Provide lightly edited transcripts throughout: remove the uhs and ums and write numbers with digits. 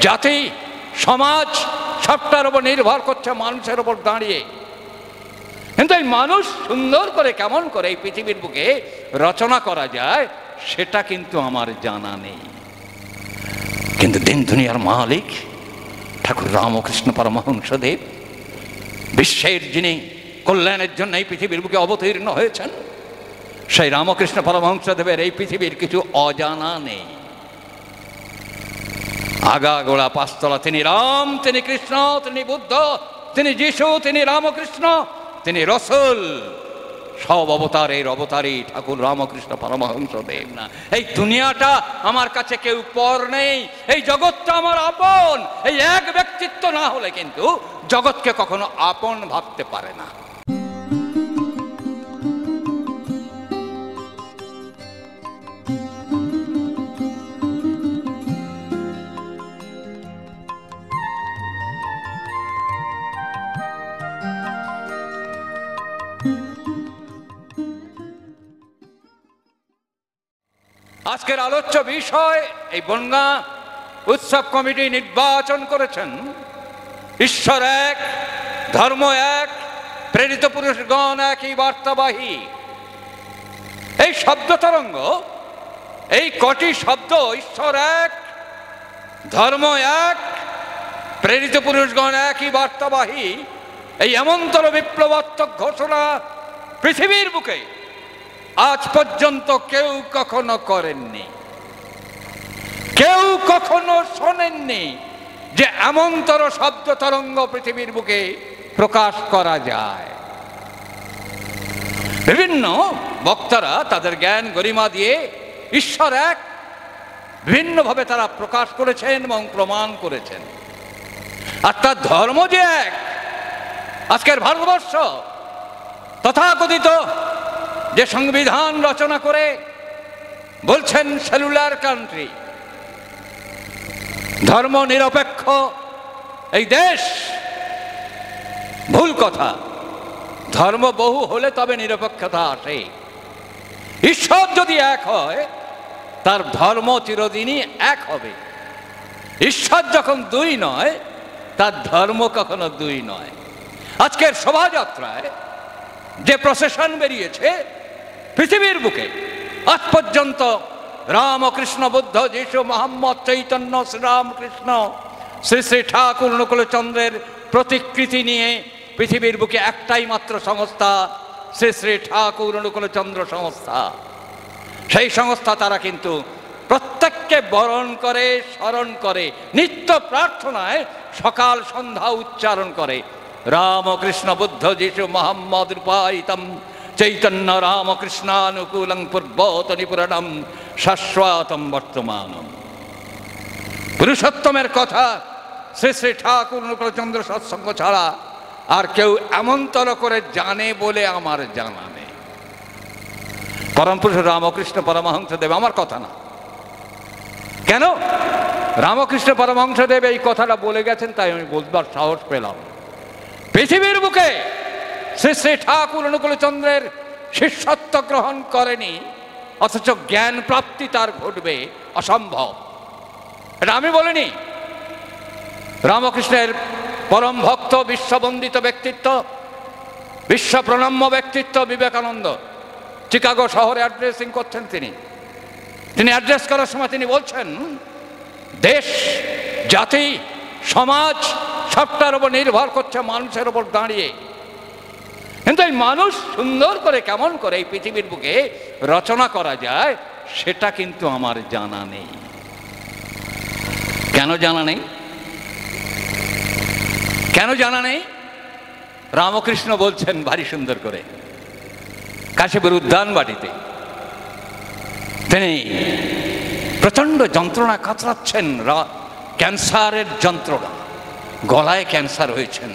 জাতি সমাজ সবটার উপর নির্ভর করছে মানুষের উপর দাঁড়িয়ে। কিন্তু এই মানুষ সুন্দর করে কেমন করে এই পৃথিবীর বুকে রচনা করা যায় সেটা কিন্তু আমার জানা নেই। কিন্তু দিন দুনিয়ার মালিক ঠাকুর রামকৃষ্ণ পরমহংসদেব, বিশ্বের যিনি কল্যাণের জন্য এই পৃথিবীর বুকে অবতীর্ণ হয়েছেন, সেই রামকৃষ্ণ পরমহংসদেবের এই পৃথিবীর কিছু অজানা নেই। আগা গোড়া পাঁচতলা, তিনি রাম, তিনি কৃষ্ণ, তিনি বুদ্ধ, তিনি যিশু, তিনি রামকৃষ্ণ, তিনি রসুল, সব অবতারের অবতারী ঠাকুর রামকৃষ্ণ পরমহংসদেব। না, এই দুনিয়াটা আমার কাছে কেউ পর নেই, এই জগৎটা আমার আপন। এই এক ব্যক্তিত্ব না হলে কিন্তু জগৎকে কখনো আপন ভাবতে পারে না। আজকের আলোচ্য বিষয়, এই বনগাঁ উৎসব কমিটি নির্বাচন করেছেন ঈশ্বর এক, ধর্ম এক, প্রেরিত পুরুষগণ একই বার্তাবাহী। এই শব্দ তরঙ্গ, এই কটি শব্দ ঈশ্বর এক, ধর্ম এক, প্রেরিত পুরুষগণ একই বার্তাবাহী, এই এমনতর বিপ্লবাত্মক ঘোষণা পৃথিবীর বুকে আজ পর্যন্ত কেউ কখনো করেননি, কেউ কখনো শোনেননি যে এমনতর শব্দ তরঙ্গ পৃথিবীর বুকে প্রকাশ করা যায়। বিভিন্ন বক্তারা তাদের জ্ঞান গরিমা দিয়ে ঈশ্বর এক বিভিন্নভাবে তারা প্রকাশ করেছেন এবং প্রমাণ করেছেন। আর তার ধর্ম যে এক, আজকের ভারতবর্ষ তথাকথিত যে সংবিধান রচনা করে বলছেন সেলুলার কান্ট্রি, ধর্ম নিরপেক্ষ এই দেশ, ভুল কথা। ধর্ম বহু হলে তবে নিরপেক্ষতা আসে। ঈশ্বর যদি এক হয় তার ধর্ম চিরদিনই এক হবে। ঈশ্বর যখন দুই নয় তার ধর্ম কখনো দুই নয়। আজকের শোভাযাত্রায় যে প্রসেশন বেরিয়েছে পৃথিবীর বুকে, আজ পর্যন্ত রামকৃষ্ণ, বুদ্ধ, যিশু, মোহাম্মদ, চৈতন্য, শ্রীরামকৃষ্ণ, শ্রী শ্রী ঠাকুর অনুকূলচন্দ্রের প্রতিকৃতি নিয়ে পৃথিবীর বুকে একটাই মাত্র সংস্থা, শ্রী শ্রী ঠাকুর অনুকূলচন্দ্র সংস্থা। সেই সংস্থা তারা কিন্তু প্রত্যেককে বরণ করে, স্মরণ করে, নিত্য প্রার্থনায় সকাল সন্ধ্যা উচ্চারণ করে, রামকৃষ্ণ, বুদ্ধ, যিশু, মোহাম্মদ রূপায়িতম চৈতন্য রামকৃষ্ণানুকূলং পূর্বতনি পুরাণম শাশ্বতম বর্তমানম। পুরুষোত্তমের কথা শ্রী শ্রী ঠাকুর অনুকূলচন্দ্র সৎসঙ্গ ছাড়া আর কেউ এমনতর করে জানে বলে আমার জানা নেই। পরম পুরুষ রামকৃষ্ণ পরমহংসদেব, আমার কথা না। কেন রামকৃষ্ণ পরমহংসদেব এই কথাটা বলে গেছেন তাই আমি বলবার সাহস পেলাম। পৃথিবীর বুকে শ্রী শ্রী ঠাকুর অনুকূলচন্দ্রের শিষ্যত্ব গ্রহণ করেনি, অথচ জ্ঞান প্রাপ্তি তার ঘটবে, অসম্ভব। এটা আমি বলিনি। রামকৃষ্ণের পরম ভক্ত, বিশ্ববন্দিত ব্যক্তিত্ব, বিশ্ব প্রণম্য ব্যক্তিত্ব বিবেকানন্দ চিকাগো শহরে অ্যাড্রেসিং করছেন। তিনি অ্যাড্রেস করার সময় তিনি বলছেন, দেশ, জাতি, সমাজ সবটার উপর নির্ভর করছে মানুষের উপর দাঁড়িয়ে। কিন্তু এই মানুষ সুন্দর করে কেমন করে এই পৃথিবীর বুকে রচনা করা যায় সেটা কিন্তু আমার জানা নেই। কেন জানা নেই? কেন জানা নেই? রামকৃষ্ণ বলছেন ভারী সুন্দর করে কাশীপুর উদ্যানবাটিতে। তিনি প্রচন্ড যন্ত্রণা কাতরাচ্ছেন, ক্যান্সারের যন্ত্রণা, গলায় ক্যান্সার হয়েছেন,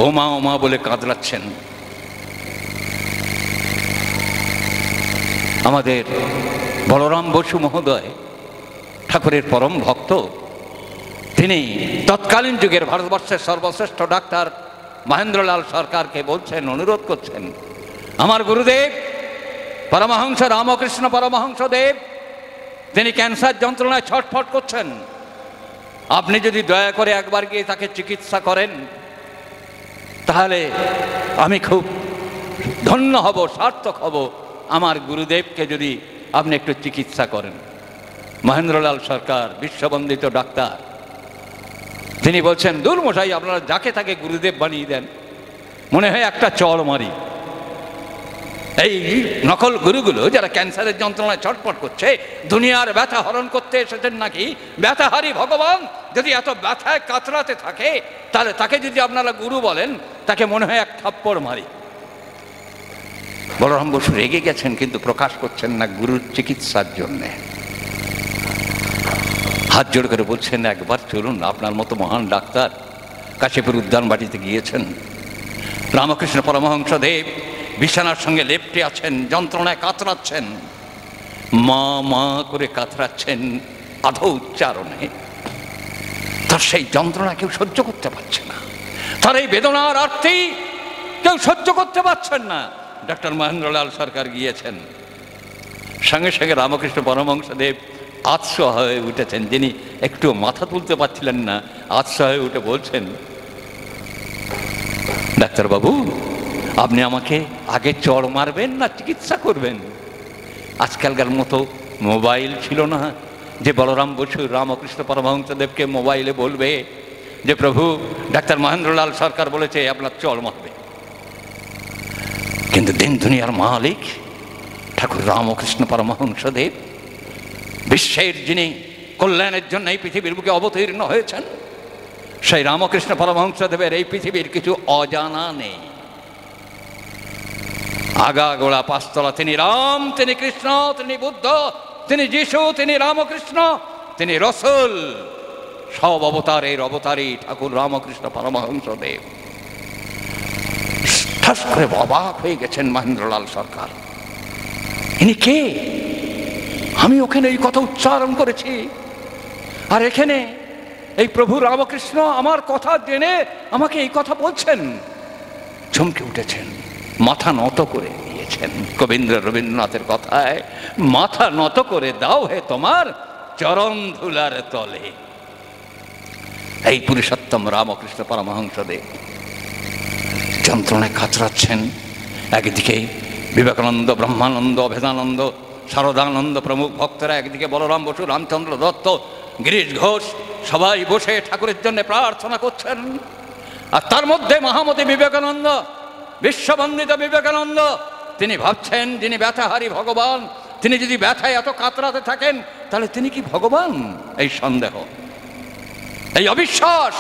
ওমা ওমা বলে কাঁদলাচ্ছেন। আমাদের বলরাম বসু মহোদয় ঠাকুরের পরম ভক্ত, তিনি তৎকালীন যুগের ভারতবর্ষের সর্বশ্রেষ্ঠ ডাক্তার মহেন্দ্রলাল সরকারকে বলছেন, অনুরোধ করছেন, আমার গুরুদেব পরমহংস রামকৃষ্ণ পরমহংসদেব তিনি ক্যান্সার যন্ত্রণায় ছটফট করছেন, আপনি যদি দয়া করে একবার গিয়ে তাকে চিকিৎসা করেন তাহলে আমি খুব ধন্য হব, সার্থক হব। আমার গুরুদেবকে যদি আপনি একটু চিকিৎসা করেন। মহেন্দ্রলাল সরকার বিশ্ববন্দিত ডাক্তার, তিনি বলছেন, দূর মশাই, আপনারা যাকে তাকে গুরুদেব বানিয়ে দেন, মনে হয় একটা চড় মারি। এই নকল গুরুগুলো যারা ক্যান্সারের যন্ত্রণায় ছটফট করছে, দুনিয়ার ব্যথা হরণ করতে এসেছেন নাকি ব্যথাহারী ভগবান, যদি এত ব্যথায় কাতরাতে থাকে তাহলে তাকে যদি আপনারা গুরু বলেন, তাকে মনে হয় এক থাপ্পড় মারি। বলরাম বসু রেগে গেছেন, কিন্তু প্রকাশ করছেন না, গুরুর চিকিৎসার জন্যে হাত জোড় করে বলছেন, একবার চলুন, আপনার মতো মহান ডাক্তার কাশীপুর উদ্যানবাটিতে গিয়েছেন। রামকৃষ্ণ পরমহংসদেব বিছানার সঙ্গে লেপ্টে আছেন, যন্ত্রণায় কাতরাচ্ছেন, মা মা করে কাতরাচ্ছেন আধো উচ্চারণে। তার সেই যন্ত্রণা কেউ সহ্য করতে পারছে না, তার এই বেদনার আর্তি কেউ সহ্য করতে পারছেন না। ডক্টর মহেন্দ্রলাল সরকার গিয়েছেন, সঙ্গে সঙ্গে রামকৃষ্ণ পরমহংসদেব আতশো হয়ে উঠেছেন। যিনি একটু মাথা তুলতে পারছিলেন না, আতশো হয়ে উঠে বলছেন, ডাক্তারবাবু, আপনি আমাকে আগে চড় মারবেন না চিকিৎসা করবেন? আজকালকার মতো মোবাইল ছিল না যে বলরাম বসু রামকৃষ্ণ পরমহংসদেবকে মোবাইলে বলবে যে প্রভু ডাক্তার মহেন্দ্রলাল সরকার বলেছে আপনার চড় মারবে। কিন্তু দিন দুনিয়ার মালিক ঠাকুর রামকৃষ্ণ পরমহংসদেব, বিশ্বের যিনি কল্যাণের জন্য এই পৃথিবীর বুকে অবতীর্ণ হয়েছেন, সেই রামকৃষ্ণ পরমহংসদেবের এই পৃথিবীর কিছু অজানা নেই। আগা গোড়া পাঁচতলা, তিনি রাম, তিনি কৃষ্ণ, তিনি বুদ্ধ, তিনি যিশু, তিনি রামকৃষ্ণ, তিনি রসুল, সব অবতারের অবতারী ঠাকুর রামকৃষ্ণ পরমহংসদেব। ঠাস করে অবাক হয়ে গেছেন মহেন্দ্রলাল সরকার, ইনি কে? আমি ওখানে এই কথা উচ্চারণ করেছি, আর এখানে এই প্রভু রামকৃষ্ণ আমার কথা জেনে আমাকে এই কথা বলছেন। চমকে উঠেছেন, মাথা নত করে দিয়েছেন। কবীন্দ্র রবীন্দ্রনাথের কথায়, মাথা নত করে দাও হে তোমার চরণ ধুলার তলে। এই পুরুষোত্তম রামকৃষ্ণ পরমহংসদেব যন্ত্রণায় কাতরাচ্ছেন। একদিকে বিবেকানন্দ, ব্রহ্মানন্দ, অভেদানন্দ, শারদানন্দ প্রমুখ ভক্তরা, একদিকে বলরাম বসু, রামচন্দ্র দত্ত, গিরিশ ঘোষ, সবাই বসে ঠাকুরের জন্য প্রার্থনা করছেন। আর তার মধ্যে মহামতি বিবেকানন্দ, বিশ্ববন্দিত বিবেকানন্দ, তিনি ভাবছেন যিনি ব্যথাহারী ভগবান, তিনি যদি ব্যথায় এত কাতরাতে থাকেন তাহলে তিনি কি ভগবান? এই সন্দেহ, এই অবিশ্বাস,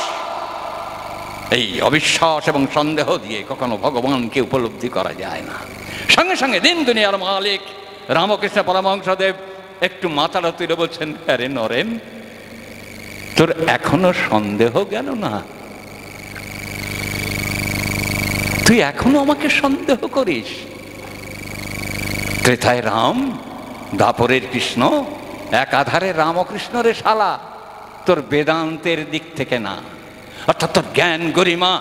এই অবিশ্বাস এবং সন্দেহ দিয়ে কখনো ভগবানকে উপলব্ধি করা যায় না। সঙ্গে সঙ্গে দিন দুনিয়ার মালিক রামকৃষ্ণ পরমহংসদেব একটু মাথাটা তুলে বলছেন, আরে নরেন, তোর এখনো সন্দেহ গেল না? তুই এখনো আমাকে সন্দেহ করিস? ত্রেতায় রাম, দাপরের কৃষ্ণ, এক আধারে রামকৃষ্ণরে শালা, তোর বেদান্তের দিক থেকে না, অর্থাৎ তোর জ্ঞান গরিমা,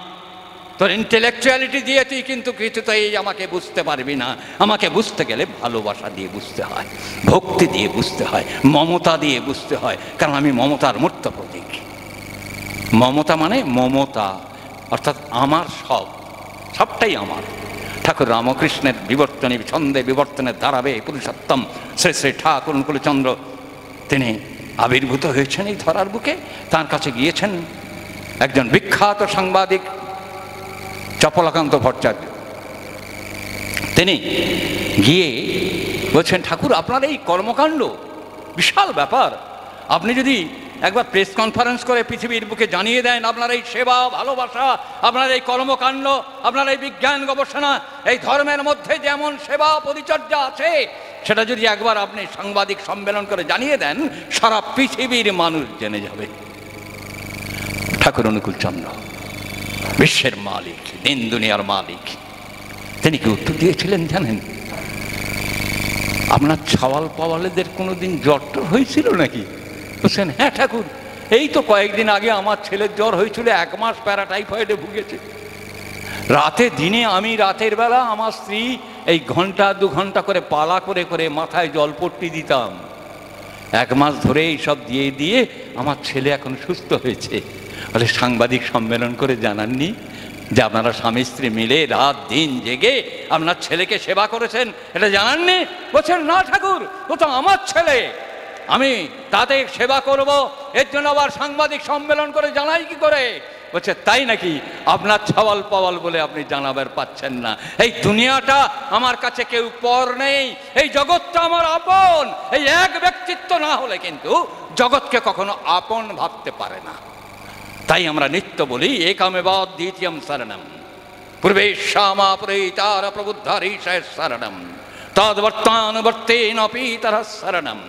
তোর ইন্টেলেকচুয়ালিটি দিয়ে তুই কিন্তু কিছুতেই আমাকে বুঝতে পারবি না। আমাকে বুঝতে গেলে ভালোবাসা দিয়ে বুঝতে হয়, ভক্তি দিয়ে বুঝতে হয়, মমতা দিয়ে বুঝতে হয়, কারণ আমি মমতার মূর্ত প্রতীক। মমতা মানে মমতা, অর্থাৎ আমার সবটাই আমার। ঠাকুর রামকৃষ্ণের বিবর্তনী ছন্দে বিবর্তনের ধারাবে পুরুষোত্তম শ্রী শ্রী ঠাকুর অনুকূলচন্দ্র তিনি আবির্ভূত হয়েছেন এই ধরার বুকে। তার কাছে গিয়েছেন একজন বিখ্যাত সাংবাদিক চপলাকান্ত ভট্টাচার্য। তিনি গিয়ে বলছেন, ঠাকুর আপনার এই কর্মকাণ্ড বিশাল ব্যাপার, আপনি যদি একবার প্রেস কনফারেন্স করে পৃথিবীর বুকে জানিয়ে দেন আপনার এই সেবা, ভালোবাসা, আপনার এই কর্মকাণ্ড, আপনার এই বিজ্ঞান গবেষণা, এই ধর্মের মধ্যে যেমন সেবা পরিচর্যা আছে, সেটা যদি একবার আপনি সাংবাদিক সম্মেলন করে জানিয়ে দেন, সারা পৃথিবীর মানুষ জেনে যাবে। ঠাকুর অনুকূলচন্দ্র বিশ্বের মালিক, দিন দুনিয়ার মালিক, তিনি কি উত্তর দিয়েছিলেন জানেন? আপনার ছাওয়াল পাওয়ালেদের কোনোদিন জ্বর হয়েছিল নাকি? বলছেন, হ্যাঁ ঠাকুর, এই তো কয়েকদিন আগে আমার ছেলের জ্বর হয়েছিল, 1 মাস প্যারাটাইফয়েডে ভুগেছে। রাতে দিনে আমি রাতের বেলা আমার স্ত্রী এই ঘন্টা 2 ঘন্টা করে পালা করে করে মাথায় জলপট্টি দিতাম, 1 মাস ধরে এইসব দিয়ে দিয়ে আমার ছেলে এখন সুস্থ হয়েছে। বলে সাংবাদিক সম্মেলন করে জানাননি যে আপনারা স্বামী স্ত্রী মিলে রাত দিন জেগে আপনার ছেলেকে সেবা করেছেন, এটা জানাননি? বলছেন না ঠাকুর, ও তো আমার ছেলে, আমি তাদের সেবা করব, এর জন্য আবার সাংবাদিক সম্মেলন করে জানাই কি করে? বলছে তাই নাকি? আপনার ছাওয়াল পাওয়াল বলে আপনি জানাবার পাচ্ছেন না। এই দুনিয়াটা আমার কাছে কেউ পর নেই, এই জগৎটা আমার আপন। এই এক ব্যক্তিত্ব না হলে কিন্তু জগৎকে কখনো আপন ভাবতে পারে না। তাই আমরা নিত্য বলি একামেবাদ দ্বিতীয়ম শরণম, পূর্বেশামাপরিতার প্রবুদ্ধারীশয় শরণম, তদ্বর্তানুবর্তেনপি তরঃ শরণম,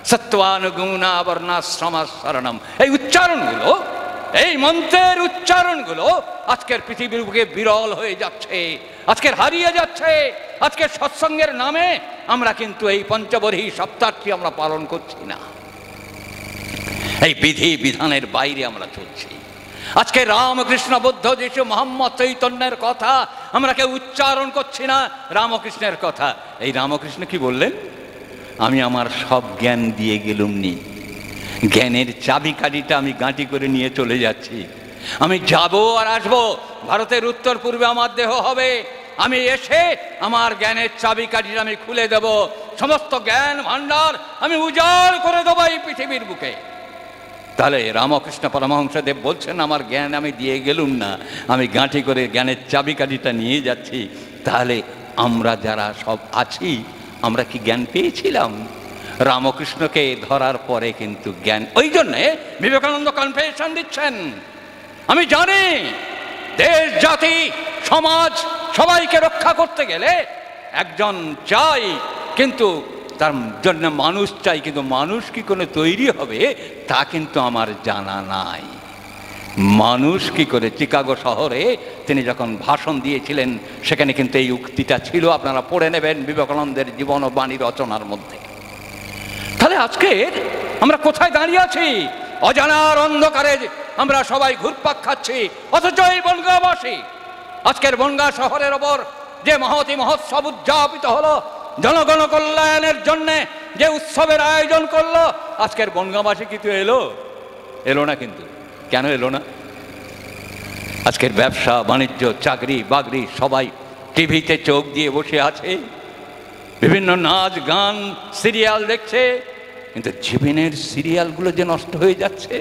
সত্ত্বানুগুণাবর্ণাশ্রম শরণম। এই উচ্চারণগুলো, এই মন্ত্রের উচ্চারণগুলো আজকের পৃথিবীর বুকে বিরল হয়ে যাচ্ছে, আজকের হারিয়ে যাচ্ছে। আজকের সৎসঙ্গের নামে আমরা কিন্তু এই পঞ্চবর্হী সপ্তাহটি আমরা পালন করছি না, এই বিধি বিধানের বাইরে আমরা চলছি। আজকে রামকৃষ্ণ বুদ্ধ যিশু মোহাম্মদ চৈতন্যের কথা আমরা কেউ উচ্চারণ করছি না, রামকৃষ্ণের কথা। এই রামকৃষ্ণ কি বললেন? আমি আমার সব জ্ঞান দিয়ে গেলুম নি, জ্ঞানের চাবিকাঠিটা আমি গাঁটি করে নিয়ে চলে যাচ্ছি। আমি যাব আর আসবো, ভারতের উত্তর পূর্বে আমার দেহ হবে, আমি এসে আমার জ্ঞানের চাবিকাঠিটা আমি খুলে দেব, সমস্ত জ্ঞান ভাণ্ডার আমি উজাড় করে দেবো এই পৃথিবীর বুকে। তাহলে রামকৃষ্ণ পরমহংসদেব বলছেন আমার জ্ঞান আমি দিয়ে গেলুম না, আমি গাঁটি করে জ্ঞানের চাবিকাঠিটা নিয়ে যাচ্ছি। তাহলে আমরা যারা সব আছি আমরা কি জ্ঞান পেয়েছিলাম? রামকৃষ্ণকে ধরার পরে কিন্তু জ্ঞান, ওই জন্যে বিবেকানন্দ কনফেশন দিচ্ছেন। আমি জানি দেশ জাতি সমাজ সবাইকে রক্ষা করতে গেলে একজন চাই, কিন্তু তার জন্য মানুষ চাই, কিন্তু মানুষ কি করে তৈরি হবে তা কিন্তু আমার জানা নাই। মানুষ কি করে, চিকাগো শহরে তিনি যখন ভাষণ দিয়েছিলেন সেখানে কিন্তু এই উক্তিটা ছিল, আপনারা পড়ে নেবেন বিবেকানন্দের জীবন ও বাণী রচনার মধ্যে। তাহলে আজকে আমরা কোথায় দাঁড়িয়ে আছি? অজানার অন্ধকারে আমরা সবাই ঘুরপাক খাচ্ছি, অথচ এই বনগাঁবাসী আজকের বনগাঁ শহরের ওপর যে মহতি মহোৎসব উদযাপিত হলো, জনগণ কল্যাণের জন্যে যে উৎসবের আয়োজন করলো, আজকের বনগাঁবাসী কিন্তু এলো না। কিন্তু কেন এলো না? আজকের ব্যবসা বাণিজ্য চাকরি বাকরি সবাই টিভিতে চোখ দিয়ে বসে আছে, বিভিন্ন নাচ গান সিরিয়াল দেখছে, কিন্তু জীবনের সিরিয়ালগুলো যে নষ্ট হয়ে যাচ্ছে,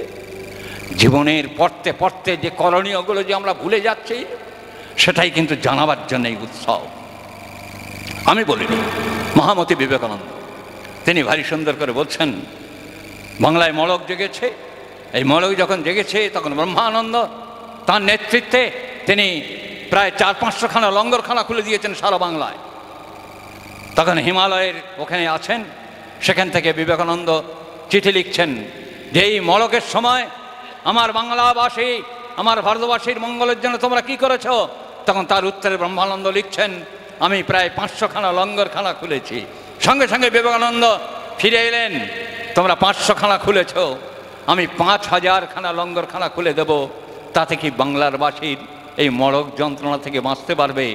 জীবনের পড়তে পড়তে যে করণীয়গুলো যে আমরা ভুলে যাচ্ছি, সেটাই কিন্তু জানাবার জন্য এই উৎসব। আমি বলিনি, মহামতি বিবেকানন্দ তিনি ভারী সুন্দর করে বলছেন, বাংলায় মলক জেগেছে, এই মলক যখন জেগেছে তখন ব্রহ্মানন্দ তার নেতৃত্বে তিনি প্রায় 400-500 খানা লঙ্গরখানা খুলে দিয়েছেন সারা বাংলায়। তখন হিমালয়ের ওখানে আছেন, সেখান থেকে বিবেকানন্দ চিঠি লিখছেন যে এই মলকের সময় আমার বাংলাবাসী আমার ভারতবাসীর মঙ্গলের জন্য তোমরা কি করেছ? তখন তার উত্তরে ব্রহ্মানন্দ লিখছেন আমি প্রায় 500 খানা লঙ্গরখানা খুলেছি। সঙ্গে সঙ্গে বিবেকানন্দ ফিরে এলেন, তোমরা 500 খানা খুলেছ, আমি 5000 খানা লঙ্গরখানা খুলে দেব, তাতে কি বাংলার বাসীর এই মড়ক যন্ত্রণা থেকে বাঁচতে পারবে,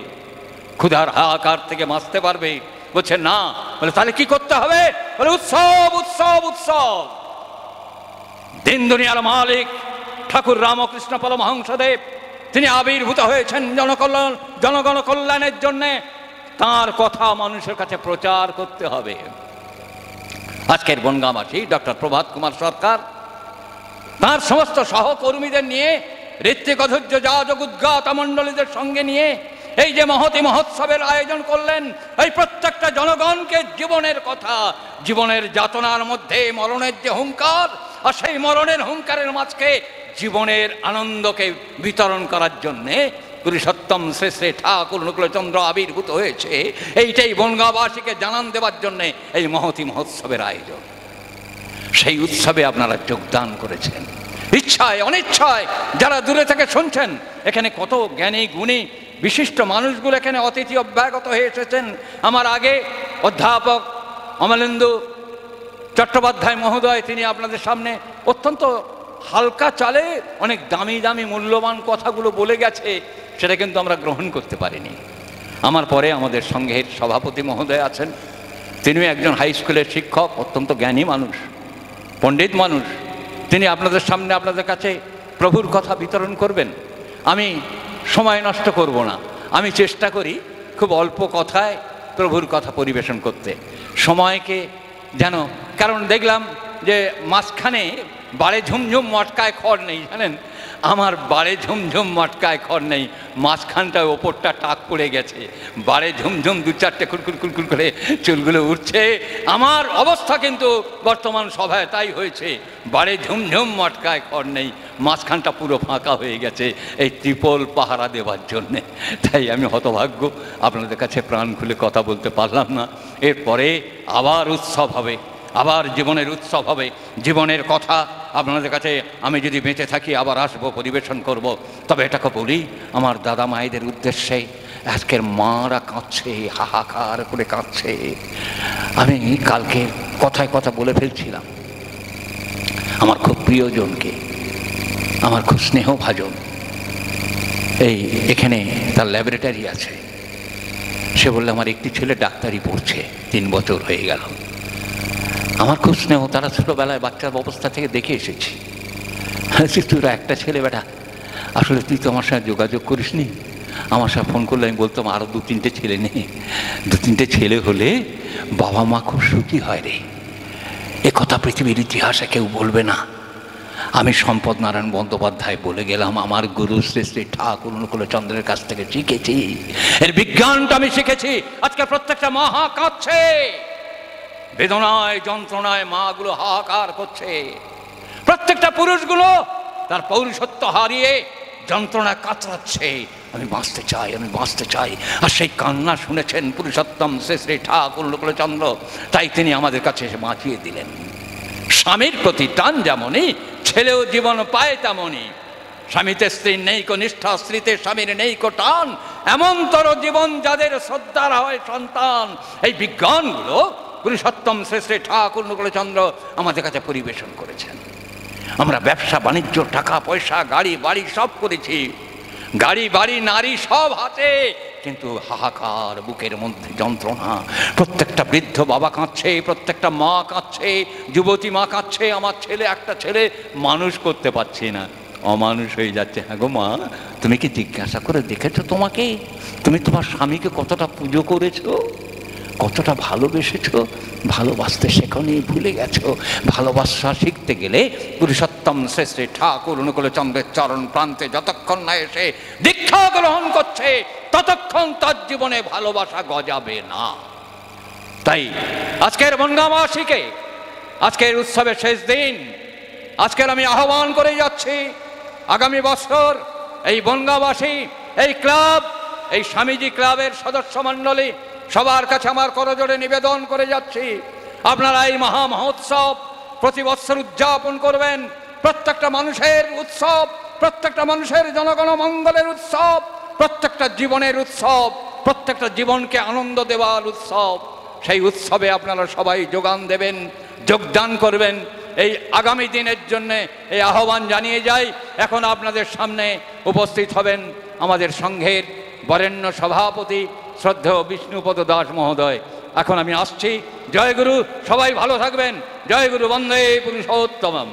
ক্ষুধার হাহাকার থেকে বাঁচতে পারবে? বলছে না। বলে তাহলে কি করতে হবে? বলে উৎসব উৎসব উৎসব। দিন দুনিয়ার মালিক ঠাকুর রামকৃষ্ণ পরমহংসদেব তিনি আবির্ভূত হয়েছেন জনগণ কল্যাণের জন্যে, তাঁর কথা মানুষের কাছে প্রচার করতে হবে। আজকের বনগাঁবাসী ডক্টর প্রভাত কুমার সরকার তাঁর সমস্ত সহকর্মীদের নিয়ে, ঋত্বিক অধৈর্য যাজক উদ্গাতা মণ্ডলীদের সঙ্গে নিয়ে এই যে মহতি মহোৎসবের আয়োজন করলেন, এই প্রত্যেকটা জনগণকে জীবনের কথা, জীবনের যাতনার মধ্যে মরণের যে হুঙ্কার, আর সেই মরণের হুঙ্কারের মাঝকে জীবনের আনন্দকে বিতরণ করার জন্যে পুরুষোত্তম শ্রী শ্রী ঠাকুর অনুকূলচন্দ্র আবির্ভূত হয়েছে, এইটাই বনগাঁবাসীকে জানান দেওয়ার জন্যে এই মহতি মহোৎসবের আয়োজন। সেই উৎসবে আপনারা যোগদান করেছেন, ইচ্ছায় অনিচ্ছায় যারা দূরে থেকে শুনছেন। এখানে কত জ্ঞানী গুণী বিশিষ্ট মানুষগুলো এখানে অতিথি অভ্যাগত হয়ে এসেছেন। আমার আগে অধ্যাপক অমলেন্দু চট্টোপাধ্যায় মহোদয় তিনি আপনাদের সামনে অত্যন্ত হালকা চালে অনেক দামি দামি মূল্যবান কথাগুলো বলে গেছে, সেটা কিন্তু আমরা গ্রহণ করতে পারিনি। আমার পরে আমাদের সংঘের সভাপতি মহোদয় আছেন, তিনিও একজন হাই স্কুলের শিক্ষক, অত্যন্ত জ্ঞানী মানুষ, পণ্ডিত মানুষ, তিনি আপনাদের সামনে আপনাদের কাছে প্রভুর কথা বিতরণ করবেন। আমি সময় নষ্ট করব না, আমি চেষ্টা করি খুব অল্প কথায় প্রভুর কথা পরিবেশন করতে, সময়কে যেন, কারণ দেখলাম যে মাঝখানে বাড়ে ঝুমঝুম মটকায় খড় নেই, জানেন, আমার বাড়ে ঝুমঝুম মটকায় খড় নেই, মাঝখানটায় ওপরটা টাক পড়ে গেছে, বাড়ে ঝুমঝুম দু চারটে কুলকুল কুলকুল করে চুলগুলো উঠছে। আমার অবস্থা কিন্তু বর্তমান সভায় তাই হয়েছে, বাড়ে ঝুমঝুম মটকায় খড় নেই, মাঝখানটা পুরো ফাঁকা হয়ে গেছে এই ত্রিপল পাহারা দেওয়ার জন্যে। তাই আমি হতভাগ্য, আপনাদের কাছে প্রাণ খুলে কথা বলতে পারলাম না। এরপরে আবার উৎসব হবে, আবার জীবনের উৎসব হবে, জীবনের কথা আপনাদের কাছে আমি যদি বেঁচে থাকি আবার আসবো, পরিবেশন করব। তবে এটাকে বলি আমার দাদা মায়েদের উদ্দেশ্যে, আজকের মারা কাঁদছে, হাহাকার করে কাঁদছে। আমি কালকে কথায় কথা বলে ফেলছিলাম, আমার খুব প্রিয়জনকে, আমার খুব স্নেহভাজন, এই এখানে তার ল্যাবরেটরি আছে, সে বললে আমার একটি ছেলে ডাক্তারি পড়ছে, 3 বছর হয়ে গেল। আমার খুব স্নেহ, তারা ছোটোবেলায় বাচ্চার অবস্থা থেকে দেখে এসেছি। তোরা একটা ছেলে বেটা, আসলে তুই তো আমার সঙ্গে যোগাযোগ করিস নি, আমার সাথে ফোন করলে আমি বলতাম আরও 2-3টে ছেলে নেই, 2-3টে ছেলে হলে বাবা মা খুব সুখী হয় রে। এ কথা পৃথিবীর ইতিহাসে কেউ বলবে না। আমি সম্পদ নারায়ণ বন্দ্যোপাধ্যায় বলে গেলাম, আমার গুরু শ্রী শ্রী ঠাকুর অনুকূলচন্দ্রের কাছ থেকে শিখেছি, এর বিজ্ঞানটা আমি শিখেছি। আজকে প্রত্যেকটা মা হা কাঁদছে, বেদনায় যন্ত্রণায় মাগুলো হাহাকার করছে, প্রত্যেকটা পুরুষগুলো তার পৌরুষত্ব হারিয়ে যন্ত্রণা কাতরাচ্ছে, আমি বাঁচতে চাই, আমি বাঁচতে চাই। আর সেই কান্না শুনেছেন পুরুষোত্তম শ্রী শ্রী ঠাকুর অনুকূলচন্দ্র, তাই তিনি আমাদের কাছে এসে বাঁচিয়ে দিলেন। স্বামীর প্রতি টান যেমনই, ছেলেও জীবন পায় তেমনই। স্বামীতে স্ত্রীর নেইকো নিষ্ঠা, স্ত্রীতে স্বামীর নেইকো টান, এমনতর জীবন যাদের শ্রদ্ধার হয় সন্তান। এই বিজ্ঞানগুলো পুরুষোত্তম শ্রী শ্রী ঠাকুর অনুকূলচন্দ্র আমাদের কাছে পরিবেশন করেছেন। আমরা ব্যবসা বাণিজ্য, টাকা পয়সা, গাড়ি বাড়ি সব করেছি, গাড়ি বাড়ি নারী সব হাতে, কিন্তু হাহাকার, বুকের মধ্যে যন্ত্রণা। প্রত্যেকটা বৃদ্ধ বাবা কাঁদছে, প্রত্যেকটা মা কাঁদছে, যুবতী মা কাঁদছে, আমার ছেলে, একটা ছেলে মানুষ করতে পারছি না, অমানুষ হয়ে যাচ্ছে। হ্যাঁ গো মা, তুমি কি জিজ্ঞাসা করে দেখেছো তোমাকে, তুমি তোমার স্বামীকে কতটা পুজো করেছো, কতটা ভালোবেসেছো? ভালোবাসতে শেখনি, ভুলে গেছো। ভালোবাসা শিখতে গেলে পুরুষোত্তম শ্রী শ্রী ঠাকুর অনুকূলচন্দ্রের চরণ প্রান্তে যতক্ষণ না এসে দীক্ষা গ্রহণ করছে, ততক্ষণ তার জীবনে ভালোবাসা গজাবে না। তাই আজকের বনগাঁবাসীকে, আজকের উৎসবের শেষ দিন, আজকের আমি আহ্বান করে যাচ্ছি, আগামী বছর এই বনগাঁবাসী, এই ক্লাব, এই স্বামীজি ক্লাবের সদস্য মণ্ডলী সবার কাছে আমার করজোড়ে নিবেদন করে যাচ্ছি, আপনারা এই মহা মহোৎসব প্রতি বছর উদযাপন করবেন। প্রত্যেকটা মানুষের উৎসব, প্রত্যেকটা মানুষের জনগণ মঙ্গলের উৎসব, প্রত্যেকটা জীবনের উৎসব, প্রত্যেকটা জীবনকে আনন্দ দেওয়ার উৎসব। সেই উৎসবে আপনারা সবাই যোগান দেবেন, যোগদান করবেন। এই আগামী দিনের জন্যে এই আহ্বান জানিয়ে যাই। এখন আপনাদের সামনে উপস্থিত হবেন আমাদের সংঘের বরেণ্য সভাপতি শ্রদ্ধেয় বিষ্ণুপদ দাস মহোদয়। এখন আমি আসছি। জয় গুরু, সবাই ভালো থাকবেন। জয় গুরু, বন্দে পুরুষোত্তমম।